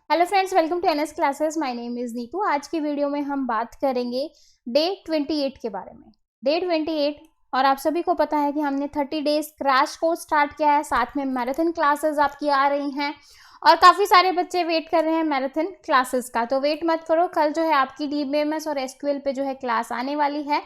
Hello friends, welcome to NS classes. My name is Neetu. आज की video में हम बात करेंगे डे 28 के बारे में। डे 28 और आप सभी को पता है कि हमने 30 डेज क्रैश कोर्स स्टार्ट किया है, साथ में मैराथन क्लासेस आपकी आ रही हैं और काफ़ी सारे बच्चे वेट कर रहे हैं मैराथन क्लासेस का। तो वेट मत करो, कल जो है आपकी डीबीएमएस और एसक्यूएल पे जो है क्लास आने वाली है।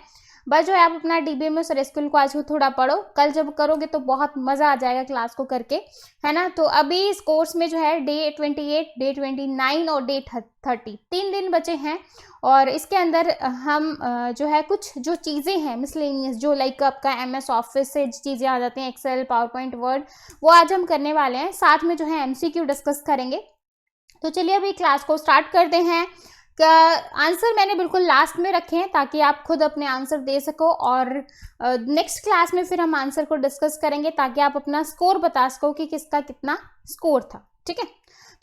बस जो है आप अपना डीबीएमएस और एसक्यूएल को आज थोड़ा पढ़ो, कल जब करोगे तो बहुत मज़ा आ जाएगा क्लास को करके, है ना। तो अभी इस कोर्स में जो है डे 28, डे 29 और डे 30 3 दिन बचे हैं और इसके अंदर हम जो है कुछ जो चीज़ें हैं मिसलेनियस, जो लाइक आपका एमएस ऑफिस से चीज़ें आ जाती हैं, एक्सेल, पावर पॉइंट, वर्ड, वो आज हम करने वाले हैं। साथ में जो है एमसीक्यू डिस्कस करेंगे। तो चलिए अभी क्लास को स्टार्ट करते हैं। आंसर मैंने बिल्कुल लास्ट में रखे हैं ताकि आप खुद अपने आंसर दे सको और नेक्स्ट क्लास में फिर हम आंसर को डिस्कस करेंगे ताकि आप अपना स्कोर बता सको कि किसका कितना स्कोर था। ठीक है,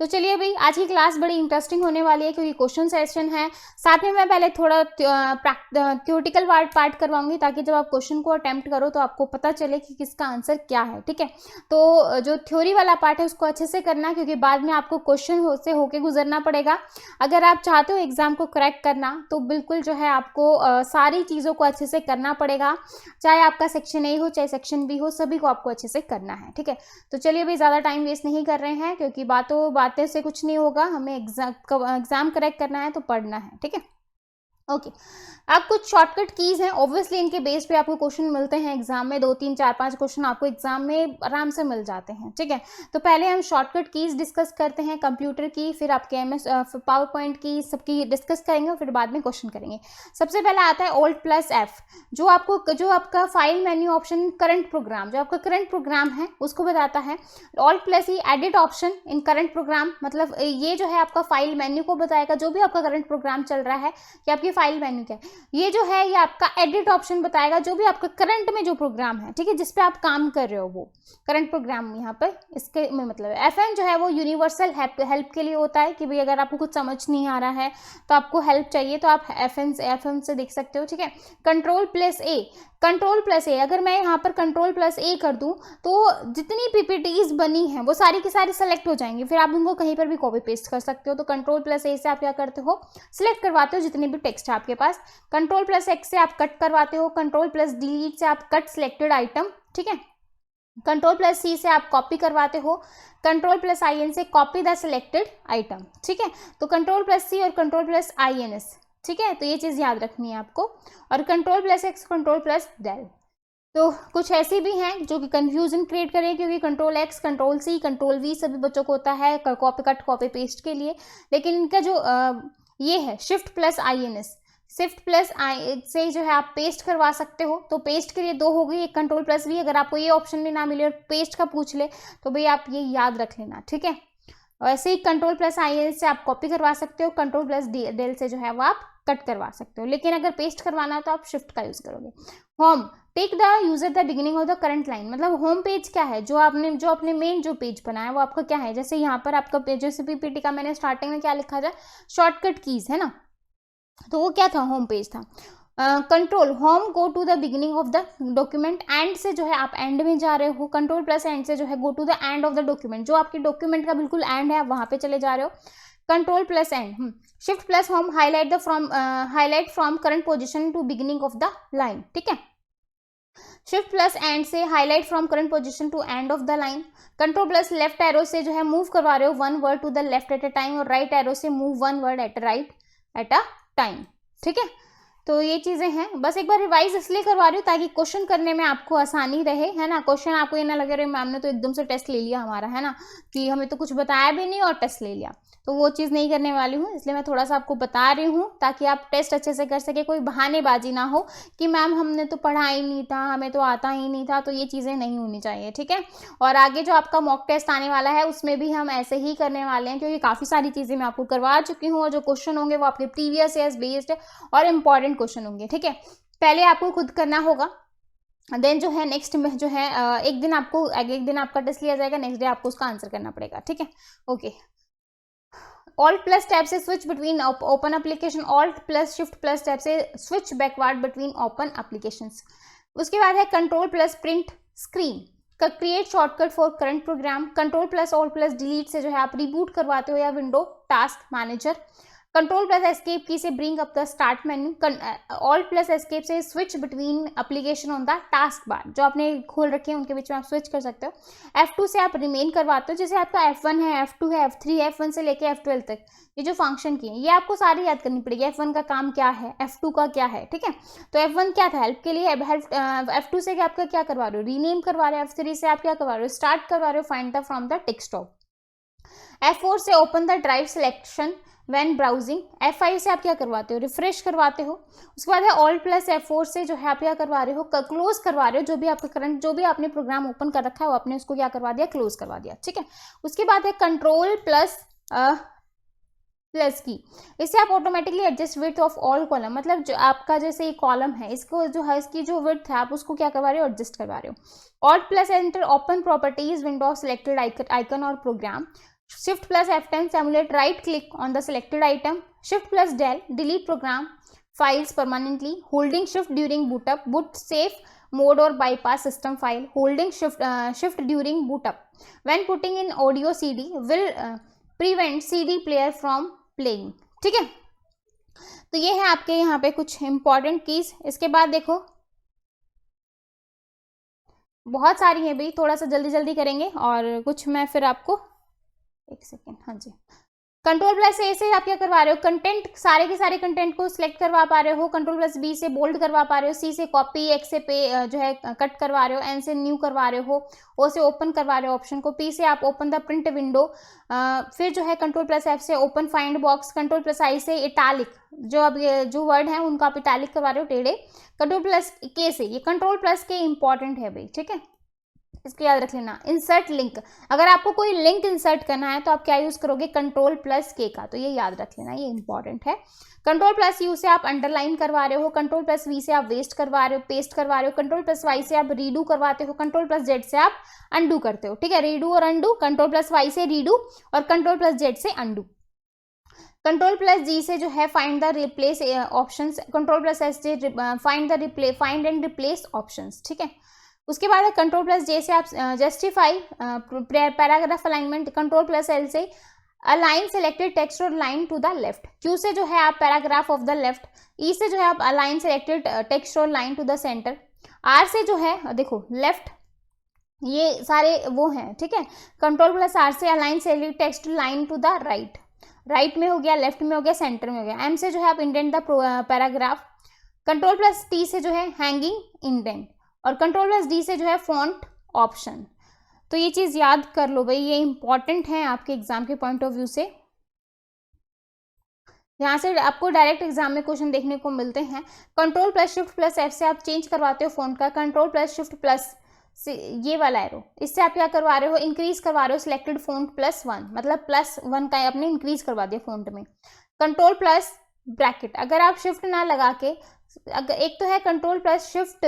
तो चलिए भाई, आज की क्लास बड़ी इंटरेस्टिंग होने वाली है क्योंकि क्वेश्चन सेशन है। साथ में मैं पहले थोड़ा थ्योरेटिकल पार्ट करवाऊंगी ताकि जब आप क्वेश्चन को अटेम्प्ट करो तो आपको पता चले कि किसका आंसर क्या है। ठीक है, तो जो थ्योरी वाला पार्ट है उसको अच्छे से करना क्योंकि बाद में आपको क्वेश्चन से होके गुजरना पड़ेगा। अगर आप चाहते हो एग्जाम को क्रैक करना तो बिल्कुल जो है आपको सारी चीज़ों को अच्छे से करना पड़ेगा, चाहे आपका सेक्शन ए हो चाहे सेक्शन बी हो, सभी को आपको अच्छे से करना है। ठीक है, तो चलिए भाई, ज़्यादा टाइम वेस्ट नहीं कर रहे हैं क्योंकि बातें से कुछ नहीं होगा। हमें एग्जाम क्रैक करना है तो पढ़ना है। ठीक है, ओके। अब कुछ शॉर्टकट कीज हैं, ऑब्वियसली इनके बेस पे आपको क्वेश्चन मिलते हैं एग्जाम में, 2 3 4 5 क्वेश्चन आपको एग्जाम में आराम से मिल जाते हैं। ठीक है, तो पहले हम शॉर्टकट कीज डिस्कस करते हैं, कंप्यूटर की, फिर आपके एमएस पावर पॉइंट की, सबकी डिस्कस करेंगे और फिर बाद में क्वेश्चन करेंगे। सबसे पहला आता है Alt+F, जो आपका file menu option, current program, जो आपका करंट प्रोग्राम है उसको बताता है। Alt+E edit option in current program, मतलब ये जो है आपका फाइल मेन्यू को बताएगा, जो भी आपका करंट प्रोग्राम चल रहा है कि आपकी फाइल मेन्यू क्या है। ये जो है ये आपका एडिट ऑप्शन बताएगा, जो भी आपका करंट में जो प्रोग्राम है, ठीक है, जिस पे आप काम कर रहे हो वो करंट प्रोग्राम यहाँ पर इसके में मतलब है। FN जो है वो यूनिवर्सल हेल्प के लिए होता है कि भाई अगर आपको कुछ समझ नहीं आ रहा है तो आपको हेल्प चाहिए तो आप FM से देख सकते हो। ठीक है, कंट्रोल+A, अगर मैं यहाँ पर कंट्रोल+A कर दूं तो जितनी PPTs बनी हैं वो सारी की सारी सेलेक्ट हो जाएंगी, फिर आप उनको कहीं पर भी कॉपी पेस्ट कर सकते हो। तो कंट्रोल+A से आप क्या करते हो, सिलेक्ट करवाते हो जितने भी टेक्स्ट है आपके पास। कंट्रोल+X से आप कट करवाते हो, कंट्रोल+Delete से आप कट सिलेक्टेड आइटम। ठीक है, कंट्रोल+C से आप कॉपी करवाते हो, कंट्रोल+IN से कॉपी द सिलेक्टेड आइटम। ठीक है, तो कंट्रोल+C और कंट्रोल+INS, ठीक है, तो ये चीज़ याद रखनी है आपको। और कंट्रोल+X, कंट्रोल+Del, तो कुछ ऐसी भी हैं जो कि कंफ्यूजन क्रिएट करें क्योंकि कंट्रोल+X, कंट्रोल+C, कंट्रोल+V सभी बच्चों को होता है कॉपी पेस्ट के लिए, लेकिन इनका जो ये है Shift+INS, Shift+I से जो है आप पेस्ट करवा सकते हो। तो पेस्ट के लिए 2 हो गई, एक कंट्रोल+V, अगर आपको ये ऑप्शन भी ना मिले और पेस्ट का पूछ ले तो भाई आप ये याद रख लेना। ठीक है, वैसे ही कंट्रोल+IN से आप कॉपी करवा सकते हो, कंट्रोल+Del से जो है वो आप कट करवा सकते हो, लेकिन अगर पेस्ट करवाना है तो आप शिफ्ट का यूज करोगे। Home, take the user the beginning of the current line, मतलब होम पेज क्या है, जो अपने मेन जो पेज बनाया वो आपका क्या है। जैसे यहाँ पर आपका पेज, जैसे PPT का मैंने स्टार्टिंग में क्या लिखा था, शॉर्टकट कीज है ना, तो वो क्या था, होम पेज था। Control home go to the beginning of the document, end से जो है आप एंड में जा रहे हो, कंट्रोल+एंड से जो है go to the end of the document, जो आपके डॉक्यूमेंट का बिल्कुल एंड है आप वहां पे चले जा रहे हो, control end. Shift+Home highlight from current position to beginning of the line. ठीक है, Shift+एंड से highlight from current position to end of the line. Control left arrow से जो है मूव करवा रहे हो 1 word to the left at a time, और राइट एरो से move 1 word at a time. ठीक है, तो ये चीजें हैं, बस एक बार रिवाइज इसलिए करवा रही हूँ ताकि क्वेश्चन करने में आपको आसानी रहे, है ना। क्वेश्चन आपको ये ना लगे रहे मैम ने तो एकदम से टेस्ट ले लिया हमारा, है ना, कि हमें तो कुछ बताया भी नहीं और टेस्ट ले लिया, तो वो चीज़ नहीं करने वाली हूँ। इसलिए मैं थोड़ा सा आपको बता रही हूँ ताकि आप टेस्ट अच्छे से कर सके, कोई बहानेबाजी ना हो कि मैम हमने तो पढ़ा ही नहीं था, हमें तो आता ही नहीं था, तो ये चीज़ें नहीं होनी चाहिए। ठीक है, और आगे जो आपका मॉक टेस्ट आने वाला है उसमें भी हम ऐसे ही करने वाले हैं क्योंकि काफ़ी सारी चीज़ें मैं आपको करवा चुकी हूँ और जो क्वेश्चन होंगे वो आपके प्रीवियस ईयर्स बेस्ड और इम्पॉर्टेंट क्वेश्चन होंगे। ठीक है, पहले आपको खुद करना होगा, देन जो है नेक्स्ट में जो है एक दिन आपका टेस्ट लिया जाएगा, नेक्स्ट डे आपको उसका आंसर करना पड़ेगा। ठीक है, ओके। Alt+Tab से switch between open application, Alt+Shift+Tab से switch backward between open applications. उसके बाद है control print screen, create shortcut for current program, control plus all plus delete से जो है आप रिबूट करवाते हो या window task manager, control plus escape key से bring up the start menu, alt plus escape से switch between application on the task bar, जो आपने खोल रखे हैं उनके बीच में आप स्विच कर सकते हो। F2 से आप रिमेन करवाते हो, जैसे आपका F1 है, F2 है, F3 है, F1 से लेके F12 तक ये जो फंक्शन की है ये आपको सारी याद करनी पड़ेगी। F1 का काम क्या है, F2 का क्या है, ठीक है। तो F1 क्या था, हेल्प के लिए, F2 से आपका क्या करवा रहे हो, रीनेम करवा रहे हो, F3 से आप क्या करवा रहे हो, स्टार्ट करवा रहे हो, find the from the text. F4 से open the drive selection when browsing, F5 से आप क्या करवाते हो, रिफ्रेश करवाते हो। उसके बाद है ऑल्ट प्लस F4 से जो है आप क्या करवा रहे हो, क्लोज करवा रहे हो, जो भी आपका करंट जो भी आपने प्रोग्राम ओपन कर रखा है वो आपने उसको क्या करवा दिया, क्लोज करवा दिया, ठीक है। उसके बाद है कंट्रोल प्लस की, इससे आप automatically adjust width of all column, मतलब जो आपका जैसे ये कॉलम है इसको जो है इसकी जो विड्थ है आप उसको क्या करवा रहे हो, एडजस्ट करवा रहे हो। Alt plus enter open properties window of selected icon और programme, Shift plus F10 simulate right click on the selected item, Shift plus del delete program files permanently, holding Shift during boot up, boot safe mode or bypass system file, holding Shift during boot up when putting in audio CD will prevent CD player from playing, ठीक है। तो ये है आपके यहाँ पे कुछ important keys. इसके बाद देखो बहुत सारी है भाई, थोड़ा सा जल्दी जल्दी करेंगे और कुछ मैं फिर आपको एक सेकेंड, हाँ जी। कंट्रोल प्लस ए से आप क्या करवा रहे हो, कंटेंट सारे के सारे कंटेंट को सिलेक्ट करवा पा रहे हो, कंट्रोल प्लस बी से बोल्ड करवा पा रहे हो, सी से कॉपी, एक्स से पे जो है कट करवा रहे हो, एन से न्यू करवा रहे हो, ओ से ओपन करवा रहे हो ऑप्शन को, पी से आप ओपन द प्रिंट विंडो, फिर जो है कंट्रोल प्लस एफ से open find box, control plus I से इटैलिक, जो अब जो वर्ड है उनको आप इटैलिक करवा रहे हो टेढ़े, कंट्रोल प्लस के से, ये कंट्रोल प्लस के इंपॉर्टेंट है भाई, ठीक है, इसको याद रख लेना। इंसर्ट लिंक, अगर आपको कोई लिंक इंसर्ट करना है तो आप क्या यूज करोगे, कंट्रोल प्लस के का, तो ये याद रख लेना, ये इंपॉर्टेंट है। कंट्रोल प्लस यू से आप अंडरलाइन करवा रहे हो, कंट्रोल प्लस वी से आप वेस्ट करवा रहे हो, पेस्ट करवा रहे हो, कंट्रोल प्लस वाई से आप रीडू करवाते हो, कंट्रोल प्लस जेड से आप अंडू करते हो, ठीक है, रीडू और अंडू, कंट्रोल प्लस वाई से रीडू और कंट्रोल प्लस जेड से अंडू। कंट्रोल प्लस जी से जो है find the replace options, control plus S से फाइंड एंड रिप्लेस ऑप्शंस, ठीक है। उसके बाद है कंट्रोल प्लस जे से आप justify paragraph alignment, control plus L से अलाइन सेलेक्टेड टेक्स्ट और line to the left, Q से जो है आप paragraph of the left, E से जो है आप अलाइन सेलेक्टेड टेक्स्ट और line to the centre, R से जो है देखो लेफ्ट, ये सारे वो हैं, ठीक है। कंट्रोल प्लस आर से align selected text line to the right, right में हो गया, लेफ्ट में हो गया, सेंटर में हो गया। एम से जो है आप indent the paragraph, control plus T से जो है हैंगिंग इंडेंट और कंट्रोल प्लस डी से जो है फॉन्ट ऑप्शन। तो ये चीज याद कर लो भाई, ये इंपॉर्टेंट है आपके एग्जाम के पॉइंट ऑफ व्यू से, यहाँ से आपको डायरेक्ट एग्जाम में क्वेश्चन देखने को मिलते हैं। Control plus shift plus F से आप चेंज करवाते हो फॉन्ट का, कंट्रोल प्लस शिफ्ट प्लस ये वाला एरो, इससे आप क्या करवा रहे हो, इंक्रीज करवा रहे हो सिलेक्टेड फॉन्ट +1, मतलब +1 का आपने इंक्रीज करवा दिया फॉन्ट में। कंट्रोल प्लस ब्रैकेट, अगर आप शिफ्ट ना लगा के, एक तो है कंट्रोल प्लस शिफ्ट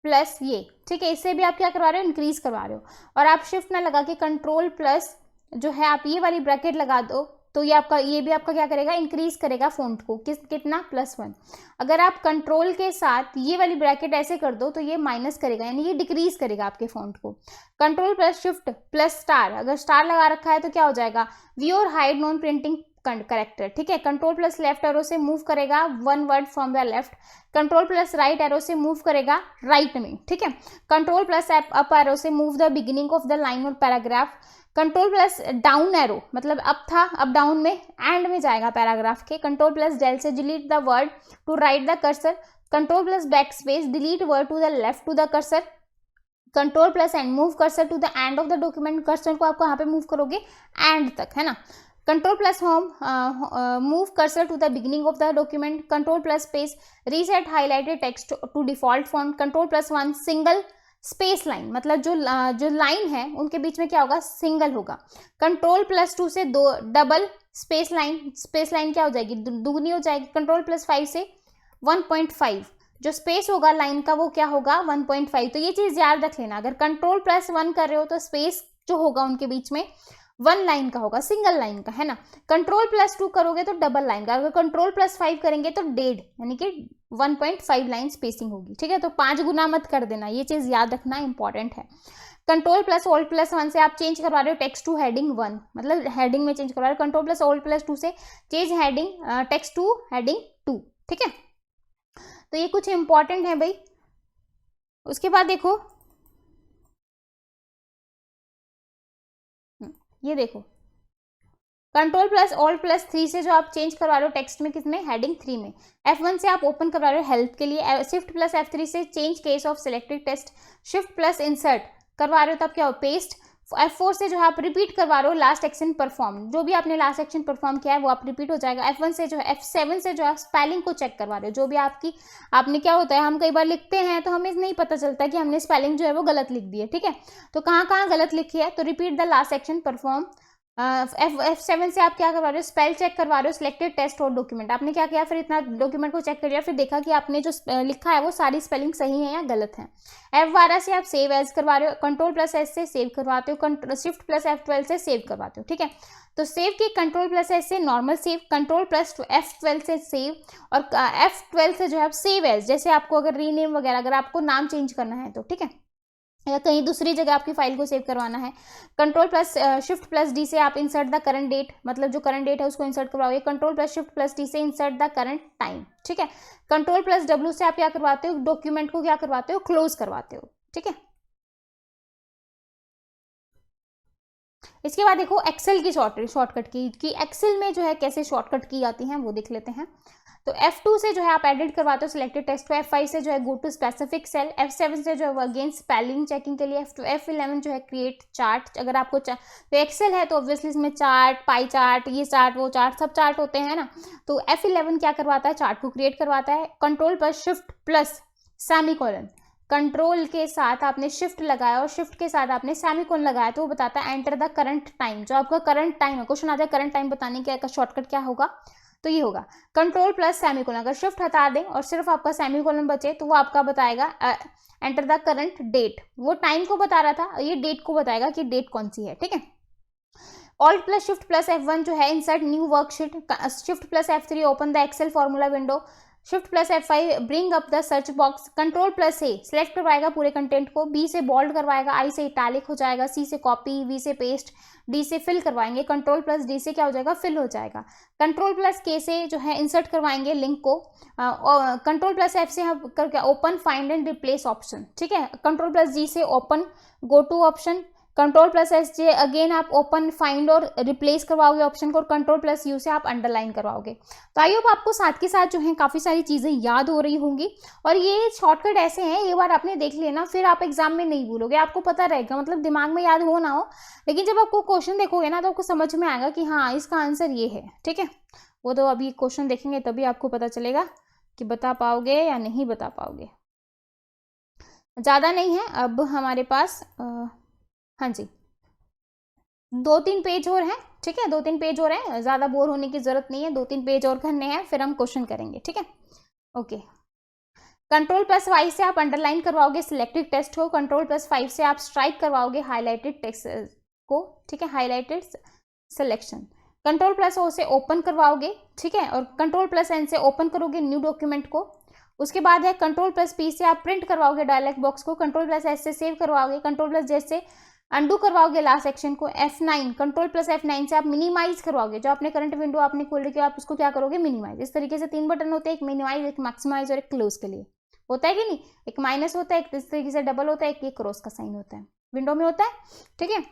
प्लस ये, ठीक है, इससे भी आप क्या करवा रहे हो, इंक्रीज करवा रहे हो, और आप शिफ्ट ना लगा के कंट्रोल प्लस जो है आप ये वाली ब्रैकेट लगा दो तो ये आपका, ये भी आपका क्या करेगा, इंक्रीज करेगा फॉन्ट को, कितना +1। अगर आप कंट्रोल के साथ ये वाली ब्रैकेट ऐसे कर दो तो ये माइनस करेगा, यानी ये डिक्रीज करेगा आपके फॉन्ट को। Control plus shift plus star, अगर स्टार लगा रखा है तो क्या हो जाएगा, व्यू और हाइड नॉन प्रिंटिंग करेक्टर, ठीक है। कंट्रोल प्लस लेफ्ट एरो से मूव करेगा 1 word from the left, control plus right arrow से मूव करेगा राइट में, ठीक है। कंट्रोल प्लस अप एरो से move the beginning of the line और paragraph, control plus down arrow मतलब अप था, अब डाउन में एंड में जाएगा पैराग्राफ के, कंट्रोल प्लस डेल से delete the word to right the cursor, control plus back space delete word to the left to the cursor, control plus end move cursor to the end of the document, cursor को आप कहाँ पे move करोगे, and तक, है ना। Control plus home move cursor to the beginning of the document, control plus space reset highlighted text to default font, control plus 1 single space line, मतलब जो लाइन है उनके बीच में क्या होगा, सिंगल होगा। कंट्रोल प्लस 2 से दो डबल स्पेस लाइन क्या हो जाएगी, दुगनी हो जाएगी। कंट्रोल प्लस 5 से 1.5 जो स्पेस होगा लाइन का वो क्या होगा, 1.5। तो ये चीज याद रख लेना, अगर कंट्रोल प्लस 1 कर रहे हो तो स्पेस जो होगा उनके बीच में 1 लाइन का होगा, सिंगल लाइन का, है ना। कंट्रोल+2 करोगे तो डबल लाइन का, अगर कंट्रोल+5 करेंगे तो डेढ़, यानी कि 1.5 लाइन स्पेसिंग होगी, ठीक है। तो 5 गुना मत कर देना, ये चीज याद रखना इंपॉर्टेंट है। कंट्रोल+Alt+1 से आप चेंज करवा रहे हो टेक्स्ट टू हेडिंग 1, मतलब हेडिंग में चेंज करवा रहे हो। कंट्रोल+Alt+2 से change heading text two heading 2, ठीक है। तो ये कुछ इंपॉर्टेंट है भाई। उसके बाद देखो, ये देखो कंट्रोल+Alt+3 से जो आप चेंज करवा रहे हो टेक्स्ट में, किसमें, हेडिंग 3 में। F1 से आप ओपन करवा रहे हो हेल्प के लिए, Shift+F3 से change case of selected test, Shift+Insert करवा रहे हो तब क्या हो, पेस्ट। F4 से जो है आप रिपीट करवा रहे हो लास्ट एक्शन परफॉर्म, जो भी आपने लास्ट एक्शन परफॉर्म किया है वो आप रिपीट हो जाएगा। F1 से जो है, F7 से जो है स्पेलिंग को चेक करवा रहे हो, जो भी आपने क्या होता है, हम कई बार लिखते हैं तो हमें नहीं पता चलता कि हमने स्पेलिंग जो है वो गलत लिख दी है, ठीक है। तो कहाँ कहाँ गलत लिखी है, तो repeat the last action perform. F7 से आप क्या करवा रहे हो, स्पेल चेक करवा रहे हो सिलेक्टेड टेस्ट और डॉक्यूमेंट। आपने क्या किया, फिर इतना डॉक्यूमेंट को चेक कर लिया, फिर देखा कि आपने जो लिखा है वो सारी स्पेलिंग सही है या गलत है। F12 से आप सेव एज करवा रहे हो, कंट्रोल+S से सेव करवाते हो, Shift+F12 से सेव करवाते हो, ठीक है। तो सेव की कंट्रोल+S से नॉर्मल सेव, कंट्रोल+F12 से सेव, और F12 से जो है सेव एज, जैसे आपको अगर रीनेम वगैरह, अगर आपको नाम चेंज करना है तो, ठीक है, या कहीं दूसरी जगह आपकी फाइल को सेव करवाना है। Shift+D से आप इंसर्ट द करंट डेट, मतलब जो करंट डेट है उसको इंसर्ट करवाओगे। Shift+D से इंसर्ट द करंट टाइम, ठीक है। कंट्रोल+W से आप क्या करवाते हो, डॉक्यूमेंट को क्या करवाते हो, क्लोज करवाते हो, ठीक है। इसके बाद देखो एक्सेल की शॉर्टकट की एक्सेल में जो है कैसे शॉर्टकट की जाती हैं वो देख लेते हैं। तो F2 से जो है आप एडिट करवाते हो सिलेक्टेड टेक्स्ट को, F5 से जो है go to specific cell, F7 से जो है अगेन स्पेलिंग चेकिंग के लिए, F11 जो है क्रिएट चार्ट। अगर आपको तो एक्सेल है तो ऑब्वियसली इसमें चार्ट, पाई चार्ट, ये चार्ट, वो चार्ट, सब चार्ट होते हैं ना। तो F11 क्या करवाता है, चार्ट को क्रिएट करवाता है। Shift+सेमीकोलन, कंट्रोल के साथ आपने शिफ्ट लगाया और शिफ्ट के साथ आपने सेमीकोलन लगाया तो वो बताता है एंटर द करंट टाइम। जो आपका करंट टाइम है, क्वेश्चन आ जाए करंट टाइम बताने का शॉर्टकट क्या होगा, तो ये होगा कंट्रोल+सेमीकोलन। अगर शिफ्ट हटा दें और सिर्फ आपका सेमीकोलन बचे तो वो आपका बताएगा एंटर द करंट डेट। वो टाइम को बता रहा था, ये डेट को बताएगा कि डेट कौन सी है, ठीक है। Alt+Shift+F1 जो है insert new worksheet, Shift+F3 open the Excel formula window, Shift+F5 bring up the search box, control A select करवाएगा पूरे कंटेंट को, B से बोल्ड करवाएगा, I से इटैलिक हो जाएगा, C से कॉपी, V से पेस्ट, D से फिल करवाएंगे, कंट्रोल+D से क्या हो जाएगा, फिल हो जाएगा। कंट्रोल+K से जो है इंसर्ट करवाएंगे लिंक को, कंट्रोल+F से हम करके open find and replace option, ठीक है। कंट्रोल+G से ओपन गो टू ऑप्शन, कंट्रोल+S से अगेन आप ओपन फाइंड और रिप्लेस करवाओगे ऑप्शन को, और कंट्रोल+U से आप अंडरलाइन करवाओगे। तो आई होप आपको साथ के साथ जो है काफ़ी सारी चीज़ें याद हो रही होंगी। और ये शॉर्टकट ऐसे हैं, एक बार आपने देख लिया ना फिर आप एग्जाम में नहीं भूलोगे, आपको पता रहेगा, मतलब दिमाग में याद हो ना हो, लेकिन जब आपको क्वेश्चन देखोगे ना तो आपको समझ में आएगा कि हाँ इसका आंसर ये है, ठीक है। वो तो अभी क्वेश्चन देखेंगे तभी आपको पता चलेगा कि बता पाओगे या नहीं बता पाओगे। ज़्यादा नहीं है अब हमारे पास, हाँ जी 2-3 पेज और हैं, ठीक है, 2-3 पेज और हैं, ज़्यादा बोर होने की जरूरत नहीं है, 2-3 पेज और करने हैं फिर हम क्वेश्चन करेंगे, ठीक है। ओके, कंट्रोल+Y से आप अंडरलाइन करवाओगे सिलेक्टेड टेस्ट को, कंट्रोल+5 से आप स्ट्राइक करवाओगे हाईलाइटेड टेक्स्ट को, ठीक है, हाईलाइटेड सिलेक्शन। कंट्रोल+O से ओपन करवाओगे, ठीक है, और कंट्रोल+N से ओपन करोगे न्यू डॉक्यूमेंट को। उसके बाद है कंट्रोल+P से आप प्रिंट करवाओगे डायलॉग बॉक्स को, कंट्रोल+S से सेव करवाओगे, कंट्रोल+Z से अंडू करवाओगे लास्ट सेक्शन को। F9 कंट्रोल+F9 से आप मिनिमाइज करवाओगे, जो आपने करंट विंडो आपने खोल रखी है आप उसको क्या करोगे, मिनिमाइज। इस तरीके से 3 बटन होते हैं, एक मिनिमाइज, एक मैक्सिमाइज और एक क्लोज के लिए होता है कि नहीं, एक माइनस होता है, एक इस तरीके से डबल होता है, एक ये क्रॉस का साइन होता है, विंडो में होता है, ठीक है।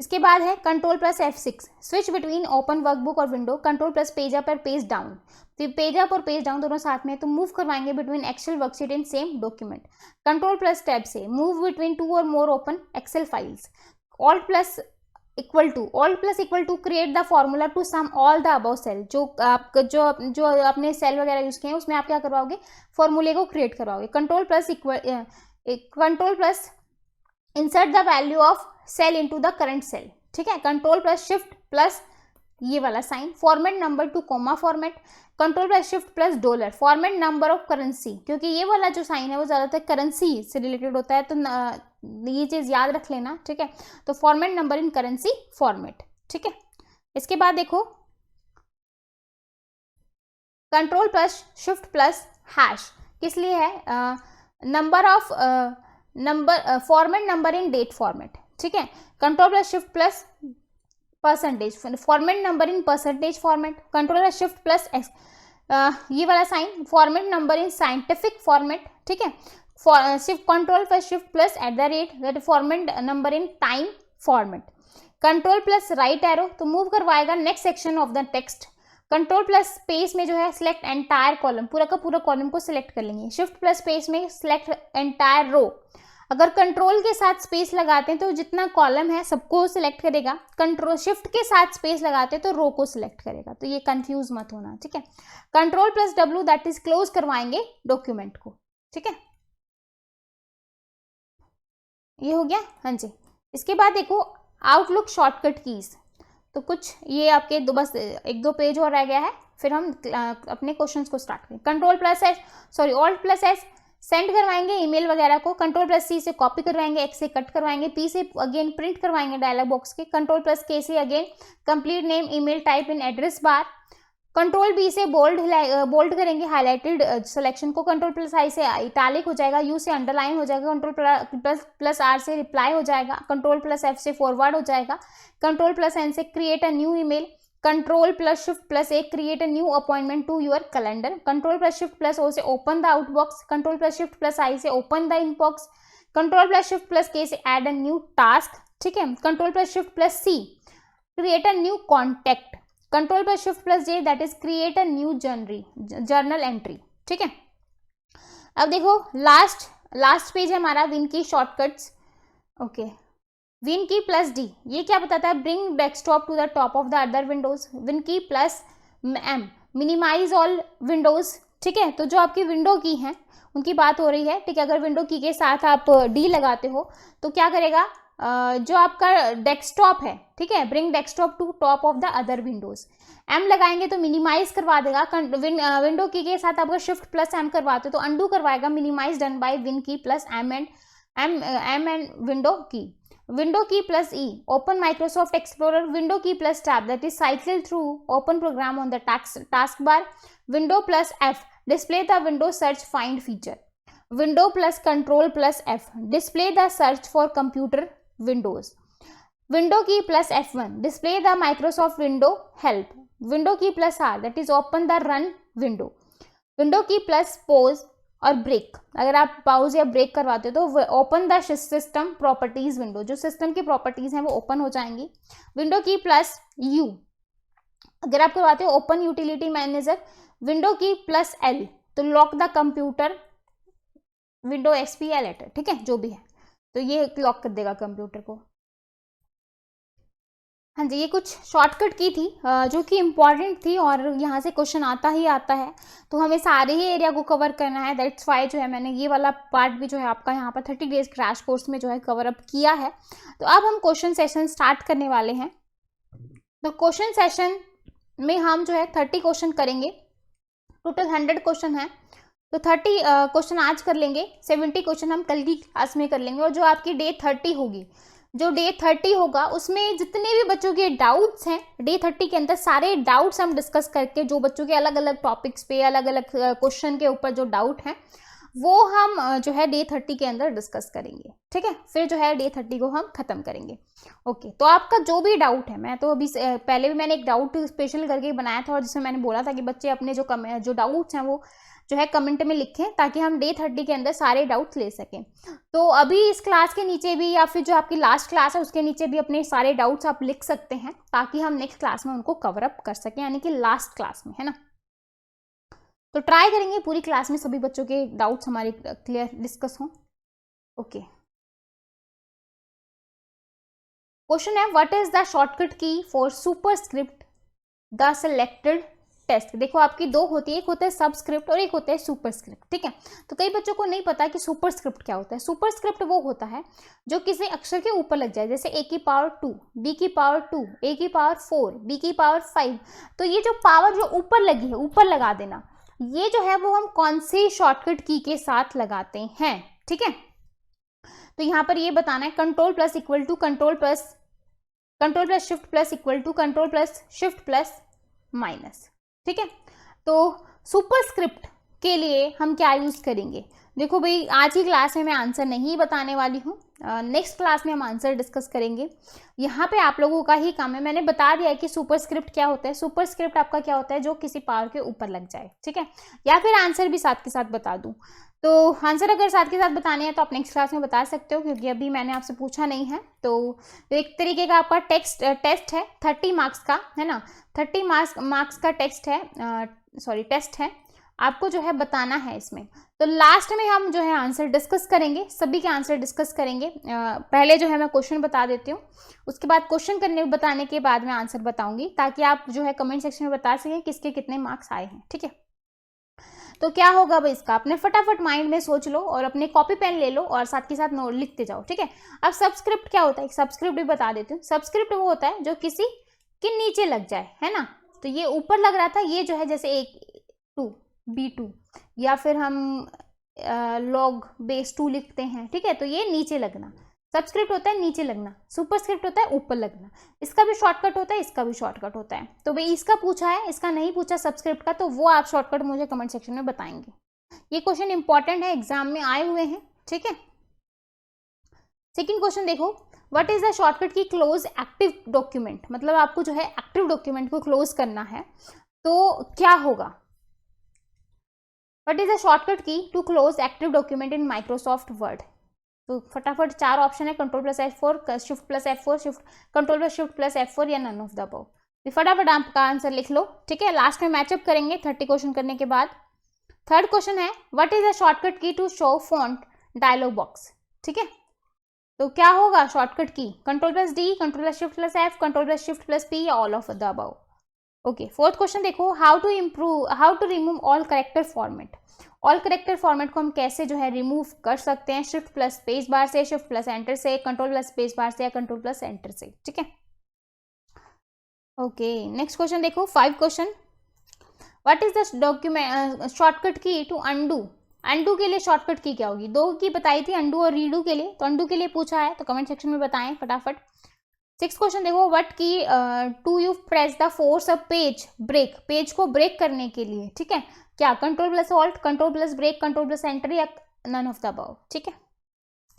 इसके बाद है control F6 switch between open workbook और विंडो, कंट्रोल+पेज अप और पेज डाउन। तो पेज अप और पेज डाउन दोनों साथ में तो मूव करवाएंगे between Excel worksheet in same document. Control tab से मूव बिटवीन 2 और more open Excel files. Alt+= to create the formula to sum all the above cell. जो आपने सेल वगैरह यूज किए हैं उसमें आप क्या करवाओगे, फॉर्मूले को क्रिएट करवाओगे। Control+ insert the value of cell into the current cell, ठीक है। कंट्रोल+Shift+ ये वाला sign, format number to comma format, control shift+$, format number of currency, क्योंकि ये वाला जो साइन है वो ज़्यादातर करेंसी से रिलेटेड होता है, तो ये चीज़ याद रख लेना, ठीक है। तो format number in currency format, ठीक है। इसके बाद देखो control plus shift plus hash किस लिए है, number of format number in date format, ठीक है। Control plus shift plus percentage format number in percentage format, control plus shift plus ये वाला sign format number in scientific format, ठीक है। Shift control plus shift plus at the rate that format number in time format, control plus right arrow तो move करवाएगा next section of the text, control plus space में जो है select entire column, पूरा का पूरा कॉलम को select कर लेंगे। शिफ्ट प्लस स्पेस में सिलेक्ट एंटायर रो, अगर कंट्रोल के साथ स्पेस लगाते हैं तो जितना कॉलम है सबको सिलेक्ट करेगा, कंट्रोल शिफ्ट के साथ स्पेस लगाते हैं तो रो को सिलेक्ट करेगा, तो ये कंफ्यूज मत होना, ठीक है। Control plus W that is close करवाएंगे डॉक्यूमेंट को, ठीक है। ये हो गया, हाँ जी। इसके बाद देखो आउटलुक शॉर्टकट कीज, तो कुछ ये आपके बस एक दो पेज और रह गया है, फिर हम अपने क्वेश्चंस को स्टार्ट करें। Control plus S sorry alt plus S send करवाएंगे ईमेल वगैरह को, कंट्रोल प्लस सी से कॉपी करवाएंगे, एक्स से कट करवाएंगे, पी से अगेन प्रिंट करवाएंगे डायलॉग बॉक्स के, कंट्रोल प्लस के से again complete name email type in address bar, control B से बोल्ड करेंगे हाईलाइटेड सिलेक्शन को, कंट्रोल प्लस आई से इटैलिक हो जाएगा, यू से अंडरलाइन हो जाएगा, कंट्रोल प्लस आर से रिप्लाई हो जाएगा, कंट्रोल प्लस एफ से फॉरवर्ड हो जाएगा, कंट्रोल प्लस एन से create a new email, control plus shift plus A create a new appointment to your calendar, control plus shift plus O से open the outbox, control plus shift plus I से open the inbox, control plus shift plus K से add a new task, ठीक है। Control plus shift plus C create a new contact, control plus shift plus J that is create a new journal entry, ठीक है। अब देखो last page है हमारा win key shortcuts, okay. Win key plus D ये क्या बताता है, bring desktop to the top of the other windows, win key plus M minimize all windows, ठीक है। तो जो आपकी विंडो की हैं उनकी बात हो रही है, ठीक है। अगर विंडो की के साथ आप डी लगाते हो तो क्या करेगा, जो आपका डेस्कटॉप है, ठीक है, bring desktop to top of the other windows, M लगाएंगे तो मिनिमाइज करवा देगा, विंडो की के साथ आपका शिफ्ट प्लस एम करवाते तो अंडू करवाएगा, minimize done by win key plus M and window key plus E open Microsoft Explorer, window key plus tab that is cycle through open program on the task bar, window plus F display the window search find feature, window plus control plus F display the search for computer windows, window key plus F1 display the Microsoft window help, window key plus R that is open the run window, window key plus pose और break, अगर आप pause या break करवाते हो तो open the system properties window, जो system की properties हैं वो ओपन हो जाएंगी, विंडो की प्लस U अगर आप करवाते हो open utility manager, window key plus L तो lock the computer window XP या लेटर, ठीक है, जो भी है तो ये लॉक कर देगा कंप्यूटर को। हाँ जी, ये कुछ शॉर्टकट की थी जो कि इम्पॉर्टेंट थी और यहाँ से क्वेश्चन आता ही आता है, तो हमें सारे ही एरिया को कवर करना है, दैट्स वाई जो है मैंने ये वाला पार्ट भी जो है आपका यहाँ पर 30 डेज क्रैश कोर्स में जो है कवर अप किया है। तो अब हम क्वेश्चन सेशन स्टार्ट करने वाले हैं। तो क्वेश्चन सेशन में हम जो है 30 क्वेश्चन करेंगे, टोटल 100 क्वेश्चन है, तो 30 क्वेश्चन आज कर लेंगे, 70 क्वेश्चन हम कल की क्लास में कर लेंगे। और जो आपकी डे 30 होगी, जो डे 30 होगा उसमें जितने भी बच्चों के डाउट्स हैं डे 30 के अंदर सारे डाउट्स हम डिस्कस करके, जो बच्चों के अलग अलग टॉपिक्स पे अलग अलग क्वेश्चन के ऊपर जो डाउट हैं वो हम जो है डे 30 के अंदर डिस्कस करेंगे, ठीक है। फिर जो है डे 30 को हम खत्म करेंगे। ओके, तो आपका जो भी डाउट है, मैं तो अभी पहले भी मैंने एक डाउट स्पेशल करके बनाया था और जिसमें मैंने बोला था कि बच्चे अपने जो डाउट्स हैं वो जो है कमेंट में लिखें ताकि हम डे 30 के अंदर सारे डाउट्स ले सकें। तो अभी इस क्लास के नीचे भी या फिर जो आपकी लास्ट क्लास है उसके नीचे भी अपने सारे डाउट्स आप लिख सकते हैं ताकि हम नेक्स्ट क्लास में उनको कवर अप कर सकें, यानी कि लास्ट क्लास में, है ना। तो ट्राई करेंगे पूरी क्लास में सभी बच्चों के डाउट्स हमारे क्लियर डिस्कस हों। ओके, क्वेश्चन है what is the shortcut key for superscript the selected test. देखो आपकी दो होती है, एक होता है सबस्क्रिप्ट और एक होता है सुपरस्क्रिप्ट, ठीक है। तो कई बच्चों को नहीं पता कि सुपरस्क्रिप्ट क्या होता है। सुपरस्क्रिप्ट वो होता है जो किसी अक्षर के ऊपर लग जाए, जैसे a की पावर 2, b की पावर 2, a की पावर 4, b की पावर 5। तो ये जो पावर जो ऊपर लगी है, ऊपर लगा देना, ये जो है वो हम कौन सी शॉर्टकट की के साथ लगाते हैं, ठीक है। तो यहाँ पर ये बताना है control plus equal to control plus shift plus equal to control plus shift plus minus. ठीक है, तो सुपरस्क्रिप्ट के लिए हम क्या यूज करेंगे? देखो भाई, आज की क्लास में मैं आंसर नहीं बताने वाली हूँ, नेक्स्ट क्लास में हम आंसर डिस्कस करेंगे। यहाँ पे आप लोगों का ही काम है, मैंने बता दिया है कि सुपरस्क्रिप्ट क्या होता है। सुपरस्क्रिप्ट आपका क्या होता है? जो किसी पावर के ऊपर लग जाए, ठीक है, या फिर आंसर भी साथ के साथ बता दूं। तो आंसर अगर साथ के साथ बताने हैं तो आप नेक्स्ट क्लास में बता सकते हो, क्योंकि अभी मैंने आपसे पूछा नहीं है। तो एक तरीके का आपका टेस्ट टेस्ट है 30 मार्क्स का, है ना, 30 मार्क्स का टेस्ट है, आपको जो है बताना है इसमें। तो लास्ट में हम जो है आंसर डिस्कस करेंगे, सभी के आंसर डिस्कस करेंगे। पहले जो है मैं क्वेश्चन बता देती हूँ, उसके बाद क्वेश्चन बताने के बाद मैं आंसर बताऊंगी, ताकि आप जो है कमेंट सेक्शन में बता सकें किसके कितने मार्क्स आए हैं। ठीक है, तो क्या होगा भाई इसका, अपने फटाफट माइंड में सोच लो और अपने कॉपी पेन ले लो और साथ के साथ नोट लिखते जाओ। ठीक है, अब सबस्क्रिप्ट क्या होता है, सबस्क्रिप्ट भी बता देती हूँ। सबस्क्रिप्ट वो होता है जो किसी के नीचे लग जाए, है ना। तो ये ऊपर लग रहा था, ये जो है जैसे A2 B2, या फिर हम log base 2 लिखते हैं। ठीक है, तो ये नीचे लगना सबस्क्रिप्ट होता है, नीचे लगना। सुपरस्क्रिप्ट होता है ऊपर लगना। इसका भी शॉर्टकट होता है, इसका भी शॉर्टकट होता है। तो भाई इसका पूछा है, इसका नहीं पूछा सबस्क्रिप्ट का, तो वो आप शॉर्टकट मुझे कमेंट सेक्शन में बताएंगे। ये क्वेश्चन इंपॉर्टेंट है, एग्जाम में आए हुए हैं। ठीक है, सेकंड क्वेश्चन देखो, व्हाट इज द शॉर्टकट की क्लोज एक्टिव डॉक्यूमेंट, मतलब आपको जो है एक्टिव डॉक्यूमेंट को क्लोज करना है, तो क्या होगा? What is the shortcut key to close active document in Microsoft Word? तो फटाफट 4 ऑप्शन है, control plus F4, shift plus F4, shift control plus shift plus F4, या नन ऑफ द अबव। फटाफट आपका आंसर लिख लो। ठीक है, लास्ट में मैचअप करेंगे 30 क्वेश्चन करने के बाद। थर्ड क्वेश्चन है, what is the shortcut key to show font dialog box? ठीक है, तो क्या होगा shortcut key? Control plus D, control plus shift plus F, control plus shift plus P, या all of the above. Okay, fourth question देखो, how to remove all character format. All character format को हम कैसे जो है remove कर सकते हैं? शिफ्ट प्लस स्पेस बार से, शिफ्ट प्लस एंटर से, कंट्रोल प्लस स्पेस बार से, या कंट्रोल प्लस एंटर से। ठीक है, ओके, नेक्स्ट क्वेश्चन देखो, 5 question, what is the document shortcut key to undo? Undo के लिए शॉर्टकट की क्या होगी? 2 की बताई थी, अंडू और रीडू के लिए। तो अंडू के लिए पूछा है, तो कमेंट सेक्शन में बताएं फटाफट। 6 क्वेश्चन देखो, what key to you press the force a page break, page को ब्रेक करने के लिए। ठीक है, क्या? Control plus alt, control plus break, control plus enter, या नन ऑफ द अबव। ठीक है,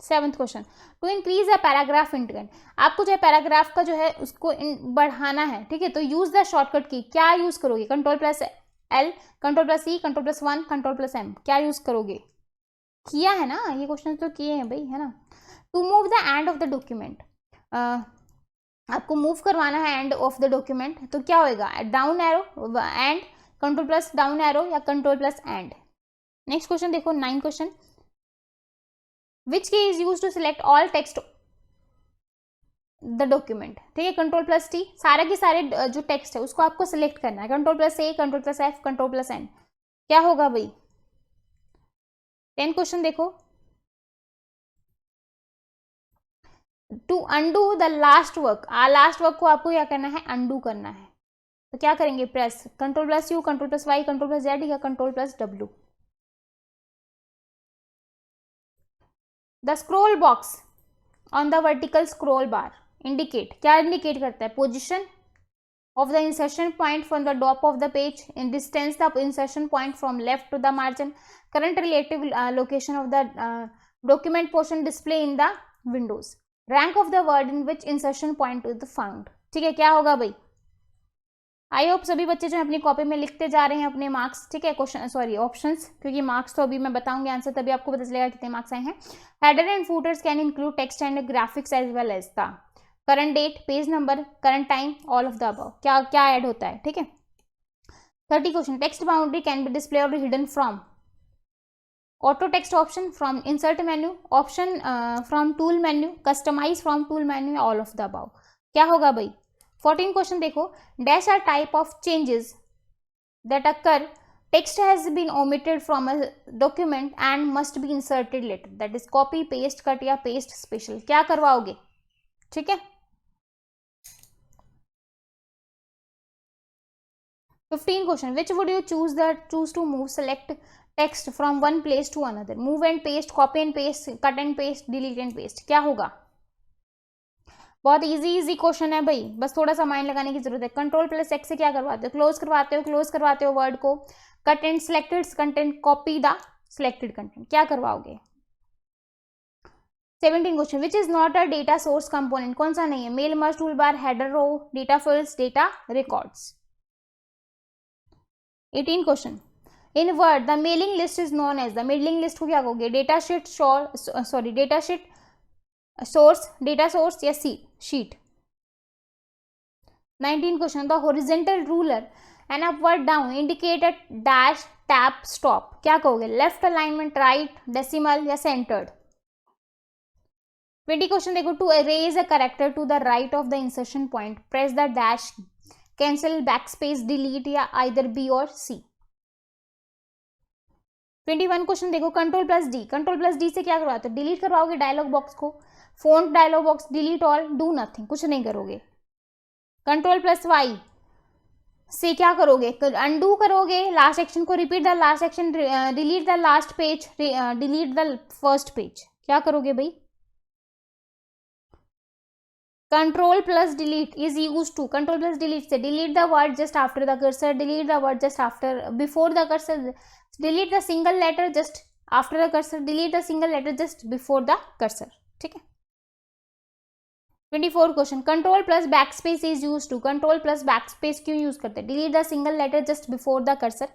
7th question, to increase a paragraph intent, आपको जो है पैराग्राफ का जो है उसको बढ़ाना है। ठीक है, तो यूज द शॉर्टकट की, क्या यूज करोगे? Control plus L, control plus C, control plus 1, control plus M, क्या यूज करोगे? किया है ना, ये क्वेश्चन तो किए हैं भाई, है ना। To move the end of the document, आपको मूव करवाना है एंड ऑफ द डॉक्यूमेंट, तो क्या होएगा? Down arrow end, control plus down arrow, या control plus end. Next question देखो, 9 question, which key is use to select all text the document. ठीक है, कंट्रोल प्लस T, सारे के सारे जो टेक्स्ट है उसको आपको सिलेक्ट करना है। Control plus A, control plus F, control plus N, क्या होगा भाई? 10 क्वेश्चन देखो, to undo the last work, last work को आपको क्या करना है? अंडू करना है। तो क्या करेंगे? Press control plus U, control plus Y, control plus Z, या control plus W। The scroll box on the vertical scroll bar indicate, क्या इंडिकेट करता है? Position of the insertion point from the top of the page, in distance the insertion point from left to the margin, current relative location of the document portion display in the windows, rank of the word in which insertion point is found. ठीक है, क्या होगा भाई? I hope सभी बच्चे जो है अपनी कॉपी में लिखते जा रहे हैं अपने मार्क्स। ठीक है, क्वेश्चन ऑप्शंस, क्योंकि मार्क्स तो अभी मैं बताऊंगी आंसर, तभी आपको पता चलेगा कितने मार्क्स आए हैं। Header and footers can include text and graphics as well as the current date, page number, current time, all of the above, क्या क्या ऐड होता है? ठीक है, 30 question, text boundary can be display और hidden from auto text option, from insert menu option, from tool menu, customize from tool menu, all of the above, क्या होगा भाई? 14 क्वेश्चन देखो, dash are type of changes that occur, text has been omitted from a document and must be inserted later, that is copy, paste, cut, या paste special, क्या करवाओगे? ठीक है, 15 question, which would you choose to move select text from one place to another, move and paste, copy and paste, cut and paste, delete and paste, क्या होगा? बहुत easy question है भाई, बस थोड़ा सा माइंड लगाने की जरूरत है। कंट्रोल प्लस एक्स से क्या करवाते हो? क्लोज करवाते हो वर्ड को। Cut and selected content, copy the selected content, क्या करवाओगे? 17 question, which is not a data source component, कौन सा नहीं है? Mail, merge, tool bar, header, row, data fields, data records. 18 question, in word the mailing list is known as, the mailing list को क्या कहोगे? Data sheet, data sheet, source, data source या sheet. 19 question, the horizontal ruler and upward down indicate a dash, tab, stop, क्या कहोगे? Left alignment, right, decimal या centered. 20 question देखो, to erase a character to the right of the insertion point press the dash, cancel, backspace, delete या either B और C. 21 question देखो, control plus D से क्या करवाते हो? डिलीट करवाओगे डायलॉग बॉक्स को, font dialog box, delete all, do nothing, कुछ नहीं करोगे। कंट्रोल प्लस वाई से क्या करोगे? अनडू करोगे लास्ट एक्शन को, repeat the last action, delete the last page, delete the first page, क्या करोगे भाई? Control plus delete is use to, control plus delete से delete the word just after the cursor, delete the word just after before the cursor, delete the single letter just after the cursor, delete the single letter just before the cursor, ठीक है। 24 question, control plus backspace is use to, control plus backspace क्यों use करते हैं? Delete the single letter just before the cursor,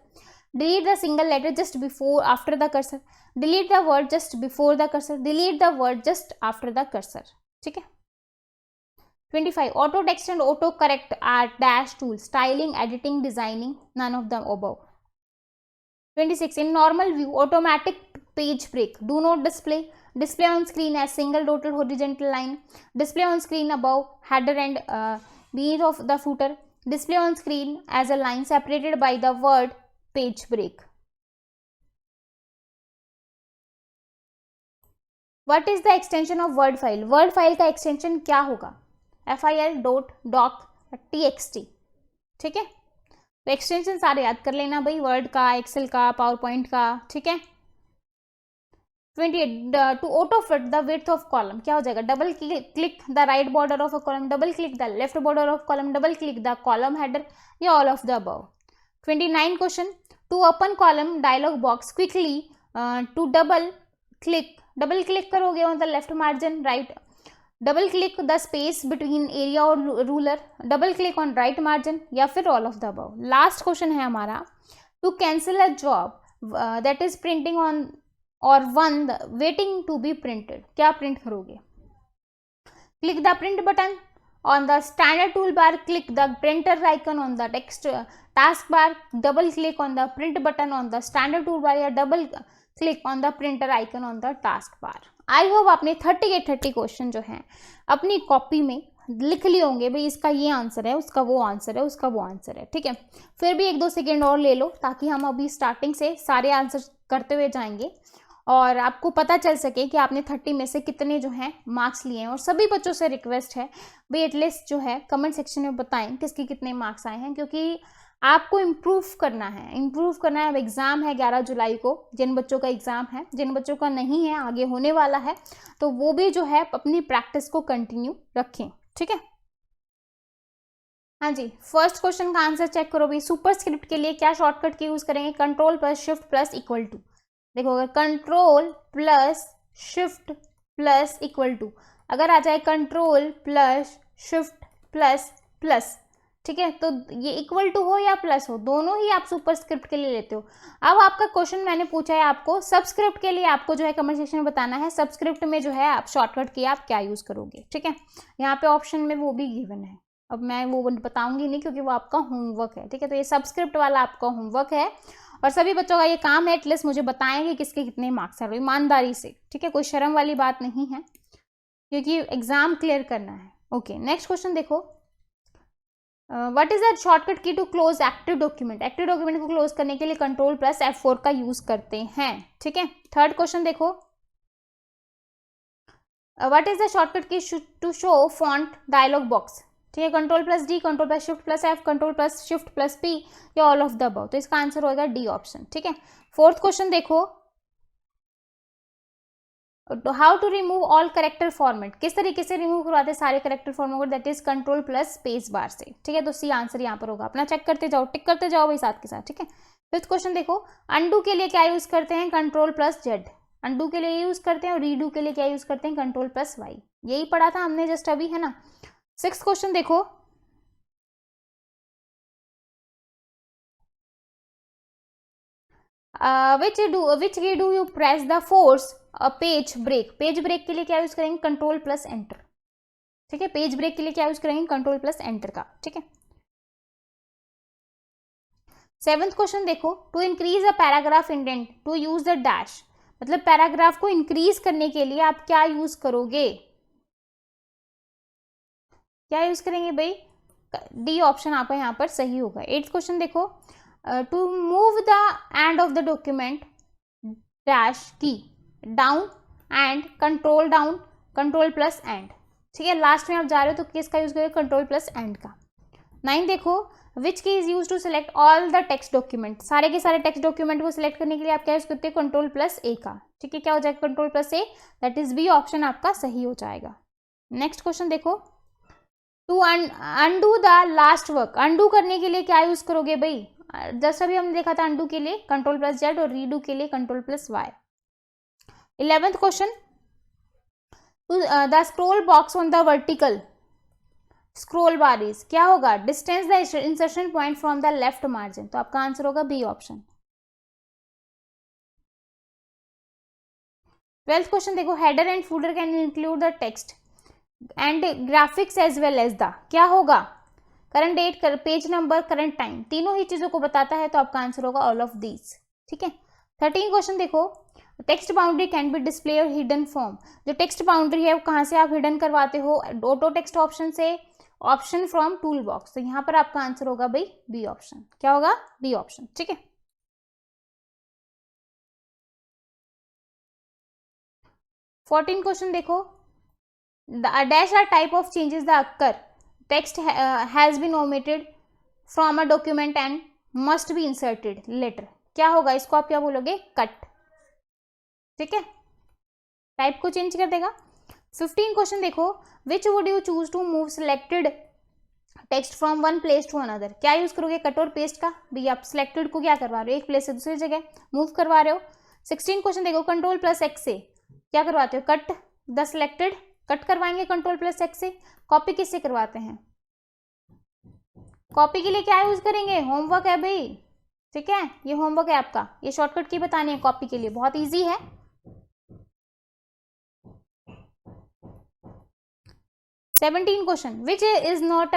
delete the single letter just before after the cursor, delete the word just before the cursor, delete the word just after the cursor, ठीक है। 25 auto text and auto correct are dash tool, styling, editing, designing, none of the above. 26 in normal view automatic page break, do not display on screen as single dotted horizontal line, display on screen above header and beneath of the footer, display on screen as a line separated by the word page break. What is the extension of word file? word file का extension क्या होगा? fil.doc.txt, ठीक है। तो extension सारे याद कर लेना भाई, वर्ड का, एक्सेल का, पावर पॉइंट का, ठीक है। 28 to auto fit the width of column, क्या हो जाएगा? Double click the right border of a column, double click the left border of column, double click the column header या all of the above. 29 question, to open column dialog box quickly to double click करोगे on the left margin, right, double click the space between area और ruler, double click on right margin या फिर all of the above. Last question है हमारा, to cancel a job that is printing on और one waiting to be printed, क्या print करोगे? Click the print button on the standard tool bar, click the printer icon on the text task bar, double click on the print button on the standard tool bar या double click on the printer icon on the task bar. I hope आपने 30 question जो हैं अपनी copy में लिख लिए होंगे, भाई इसका ये आंसर है, उसका वो आंसर है, उसका वो आंसर है, ठीक है। फिर भी 1-2 सेकेंड और ले लो ताकि हम अभी स्टार्टिंग से सारे आंसर करते हुए जाएंगे और आपको पता चल सके कि आपने 30 में से कितने जो हैं मार्क्स लिए हैं। और सभी बच्चों से रिक्वेस्ट है भाई एटलीस्ट जो है कमेंट सेक्शन में बताएं किसके कितने मार्क्स आए हैं, क्योंकि आपको इम्प्रूव करना है। अब एग्ज़ाम है 11 जुलाई को, जिन बच्चों का एग्ज़ाम है, जिन बच्चों का नहीं है आगे होने वाला है, तो वो भी जो है अपनी प्रैक्टिस को कंटिन्यू रखें, ठीक है। हाँ जी, फर्स्ट क्वेश्चन का आंसर चेक करो भाई। सुपरस्क्रिप्ट के लिए क्या शॉर्टकट की यूज़ करेंगे? Control plus shift plus equal to. देखो अगर control plus shift plus equal to अगर आ जाए control plus shift plus plus, ठीक है, तो ये इक्वल टू हो या प्लस हो, दोनों ही आप सुपरस्क्रिप्ट के लिए लेते हो। अब आपका क्वेश्चन मैंने पूछा है आपको सबस्क्रिप्ट के लिए, आपको जो है कमेंट सेक्शन में बताना है सबस्क्रिप्ट में जो है आप शॉर्टकट की आप क्या यूज़ करोगे, ठीक है। यहाँ पे ऑप्शन में वो भी गिवन है, अब मैं वो बताऊंगी नहीं क्योंकि वो आपका होमवर्क है, ठीक है। तो ये सबस्क्रिप्ट वाला आपका होमवर्क है और सभी बच्चों का ये काम है एटलीस्ट मुझे बताएंगे किसके कितने मार्क्स आ रहे, ईमानदारी से, ठीक है, कोई शर्म वाली बात नहीं है क्योंकि एग्जाम क्लियर करना है। ओके, नेक्स्ट क्वेश्चन देखो, what is the shortcut key to close active document? Active document को क्लोज करने के लिए कंट्रोल प्लस F4 का यूज करते हैं, ठीक है। थर्ड क्वेश्चन देखो, what is the shortcut key to show font dialog box? ठीक है, control plus D, control plus shift plus F, control plus shift plus P, या ऑल ऑफ द अबव। तो इसका आंसर होगा डी ऑप्शन। ठीक है, fourth question देखो, how to remove all character format, किस तरीके से रिमूव करवाते हैं सारे करेक्टर फॉर्मेट को, that is control plus space बार से। ठीक है, तो सी आंसर यहाँ पर होगा, अपना चेक करते जाओ, टिक करते जाओ भाई साथ के साथ। ठीक है, फिफ्थ क्वेश्चन देखो, अंडू के लिए क्या यूज करते हैं, कंट्रोल प्लस जेड, अंडू के लिए यूज करते हैं, और रीडू के लिए क्या यूज करते हैं, कंट्रोल प्लस वाई। यही पढ़ा था हमने जस्ट अभी, है ना। सिक्स्थ क्वेश्चन देखो, which key do you press the force a page break, page break के लिए क्या यूज करेंगे, कंट्रोल प्लस एंटर। ठीक है, पेज ब्रेक के लिए क्या यूज करेंगे, कंट्रोल प्लस एंटर का। ठीक है, सेवंथ क्वेश्चन देखो, to increase a paragraph indent to use the dash, मतलब पैराग्राफ को इंक्रीज करने के लिए आप क्या यूज करोगे, क्या यूज करेंगे भाई, डी ऑप्शन आपका यहाँ पर सही होगा। एट्थ क्वेश्चन देखो, to move the end of the document dash key down end control plus end. ठीक है, लास्ट में आप जा रहे हो तो किसका यूज करोगे, कंट्रोल प्लस एंड का। 9 देखो, which key is use to select all the text document, सारे के सारे टेक्स्ट डॉक्यूमेंट को सिलेक्ट करने के लिए आप क्या यूज करते हैं, कंट्रोल प्लस ए का। ठीक है, क्या हो जाएगा, control plus A, that is B option आपका सही हो जाएगा। नेक्स्ट क्वेश्चन देखो, to undo the last work, undo करने के लिए क्या यूज करोगे भाई, जैसा भी हमने देखा था अनडू के लिए कंट्रोल प्लस जेड, और रीडू के लिए control plus Y. 11th question, the scroll box on the vertical scroll bar is, क्या होगा, distance the insertion point from the left margin. तो आपका आंसर होगा बी ऑप्शन। 12th क्वेश्चन देखो, header and footer can include the text and graphics as well as the, क्या होगा, current date, page number, current time, तीनों ही चीजों को बताता है। तो आपका आंसर होगा ऑल ऑफ दीज। ठीक है, 13 क्वेश्चन देखो, text boundary can be display और हिडन फॉर्म, जो टेक्स्ट बाउंड्री है वो कहाँ से आप हिडन करवाते हो, ऑटो टेक्स्ट ऑप्शन से, ऑप्शन फ्रॉम टूल बॉक्स। तो यहाँ पर आपका आंसर होगा भाई बी ऑप्शन, क्या होगा, बी ऑप्शन। ठीक है, 14 क्वेश्चन देखो, dash are type of changes the occur, text has been omitted from a document and must be inserted later, क्या होगा, इसको आप क्या बोलोगे, कट। ठीक है, टाइप को चेंज कर देगा। 15 क्वेश्चन देखो, which would you choose to move selected text from one place to another, क्या यूज करोगे, कट और पेस्ट का। भैया आप सिलेक्टेड को क्या करवा रहे हो, एक प्लेस से दूसरी जगह मूव करवा रहे हो। 16 क्वेश्चन देखो, कंट्रोल प्लस एक्स से क्या करवाते हो, कट द सिलेक्टेड, कट करवाएंगे कंट्रोल प्लस एक्स से। कॉपी किससे करवाते हैं, कॉपी के लिए क्या यूज करेंगे, होमवर्क है भाई। ठीक है, ये होमवर्क है आपका, ये शॉर्टकट की बतानी है कॉपी के लिए, बहुत इजी है। 17 question, which is not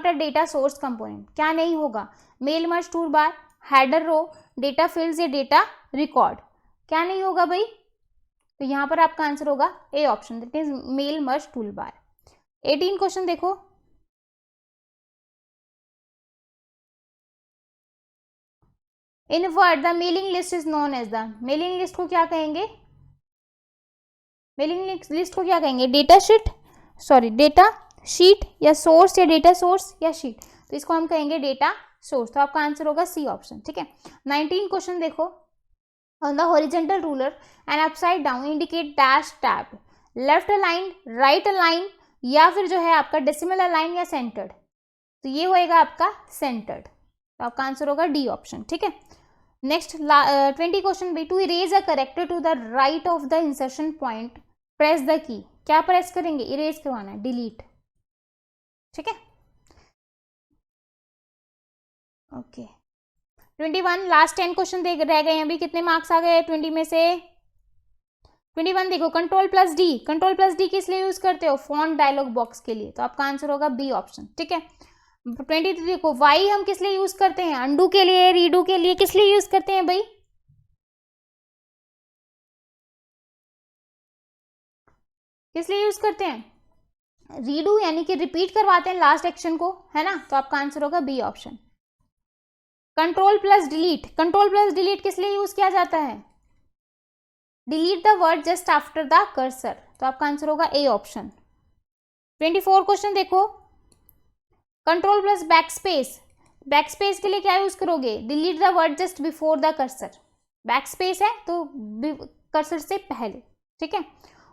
a data source component, क्या नहीं होगा, mail merge tool bar, header row, data fields या डेटा रिकॉर्ड, क्या नहीं होगा भाई। तो यहां पर आपका आंसर होगा A option, that is mail merge tool bar. 18 question देखो, in word the mailing list is known as the, mailing list को क्या कहेंगे, मेलिंग लिस्ट को क्या कहेंगे, डेटा शीट या सोर्स, या डेटा सोर्स या शीट। तो इसको हम कहेंगे डेटा सोर्स। तो आपका आंसर होगा सी ऑप्शन। ठीक है, 19 क्वेश्चन देखो, on the horizontal ruler and upside down indicate dash tab, left align, right align, या फिर जो है आपका डेसिमल अलाइन या सेंटर्ड। तो ये होएगा आपका सेंटर्ड। तो आपका आंसर होगा डी ऑप्शन। ठीक है, next 20 question B, to erase a character to the right of the insertion point press the key, क्या प्रेस करेंगे, इरेज करवाना है, डिलीट। ठीक है, ओके। 21 लास्ट 10 क्वेश्चन देख रह गए, अभी कितने मार्क्स आ गए 20 में से, 21 देखो, कंट्रोल प्लस डी किस लिए यूज करते हो, फॉन्ट डायलॉग बॉक्स के लिए। तो आपका आंसर होगा बी ऑप्शन। ठीक है, 23 देखो, वाई हम किस लिए यूज करते हैं, अंडू के लिए, रीडू के लिए, किस लिए यूज करते हैं भाई, किस लिए यूज करते हैं, रीडू यानी कि रिपीट करवाते हैं लास्ट एक्शन को, है ना। तो आपका आंसर होगा B option. Control plus delete किस लिए यूज किया जाता है, delete the word just after the cursor. तो आपका आंसर होगा ए ऑप्शन। 24 क्वेश्चन देखो, control plus backspace, backspace के लिए क्या यूज करोगे, delete the word just before the cursor, backspace है तो कर्सर से पहले, ठीक है।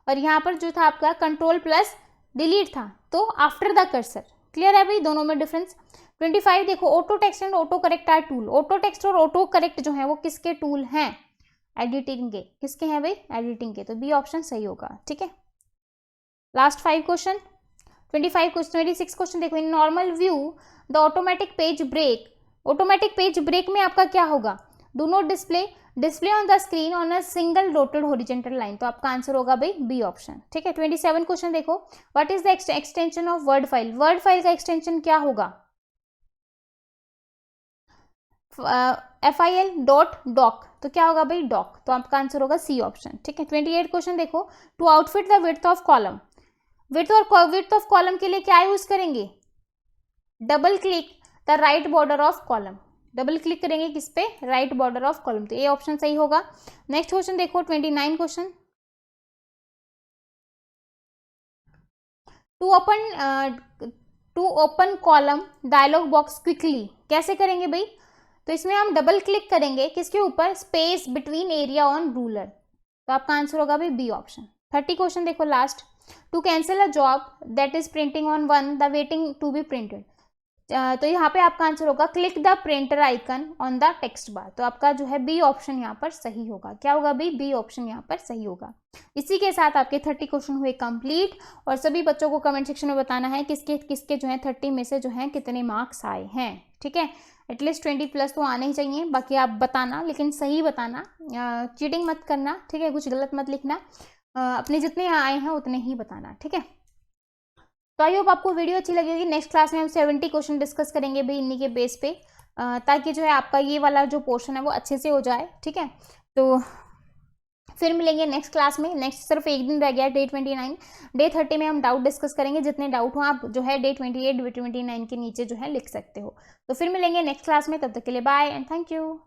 और यहाँ पर जो था आपका कंट्रोल प्लस डिलीट था तो आफ्टर द कर्सर। क्लियर है भाई दोनों में डिफरेंस। 25 देखो, auto text and auto correct are tool. Auto text और ऑटो करेक्ट जो है वो किसके टूल हैं, एडिटिंग के। किसके हैं भाई, एडिटिंग के। तो बी ऑप्शन सही होगा, ठीक है। लास्ट 5 क्वेश्चन, 26 क्वेश्चन देखो। In normal view the automatic page break, automatic page break में आपका क्या होगा, do not display on the screen on a single dotted horizontal line. तो आपका आंसर होगा भाई बी ऑप्शन, ठीक है। 27 क्वेश्चन देखो, what is the extension of word file, word file का एक्सटेंशन क्या होगा, FIL डॉट डॉक। तो क्या होगा भाई डॉक, तो आपका आंसर होगा सी ऑप्शन, ठीक है। 28 क्वेश्चन देखो, to autofit the width of column, width of column के लिए क्या यूज करेंगे, double click the right border of column, double click करेंगे किस पे, राइट बॉर्डर ऑफ कॉलम। तो ये ऑप्शन सही होगा। नेक्स्ट क्वेश्चन देखो 29 question, to open column dialog box quickly, कैसे करेंगे भाई, तो इसमें हम डबल क्लिक करेंगे किसके ऊपर, space between area on ruler. तो आपका आंसर होगा भाई बी ऑप्शन। 30 क्वेश्चन देखो last, to cancel a job that is printing on one the waiting to be printed. तो यहाँ पे आपका आंसर होगा click the printer icon on the text bar. तो आपका जो है बी ऑप्शन यहाँ पर सही होगा। क्या होगा भाई, बी ऑप्शन यहाँ पर सही होगा। इसी के साथ आपके 30 क्वेश्चन हुए कंप्लीट। और सभी बच्चों को कमेंट सेक्शन में बताना है किसके किसके जो है 30 में से जो है कितने मार्क्स आए हैं, ठीक है। एटलीस्ट 20 प्लस तो आने ही चाहिए। बाकी आप बताना, लेकिन सही बताना, चीटिंग मत करना, ठीक है, कुछ गलत मत लिखना, अपने जितने आए हैं उतने ही बताना, ठीक है। तो आई होप आपको वीडियो अच्छी लगेगी। नेक्स्ट क्लास में हम 70 क्वेश्चन डिस्कस करेंगे भाई इन्हीं के बेस पे, ताकि जो है आपका ये वाला जो पोर्शन है वो अच्छे से हो जाए, ठीक है। तो फिर मिलेंगे नेक्स्ट क्लास में। नेक्स्ट सिर्फ एक दिन रह गया, डे 29। डे 30 में हम डाउट डिस्कस करेंगे। जितने डाउट हो आप जो है डे 28 डे 29 के नीचे जो है लिख सकते हो। तो फिर मिलेंगे नेक्स्ट क्लास में, तब तक के लिए बाय एंड थैंक यू।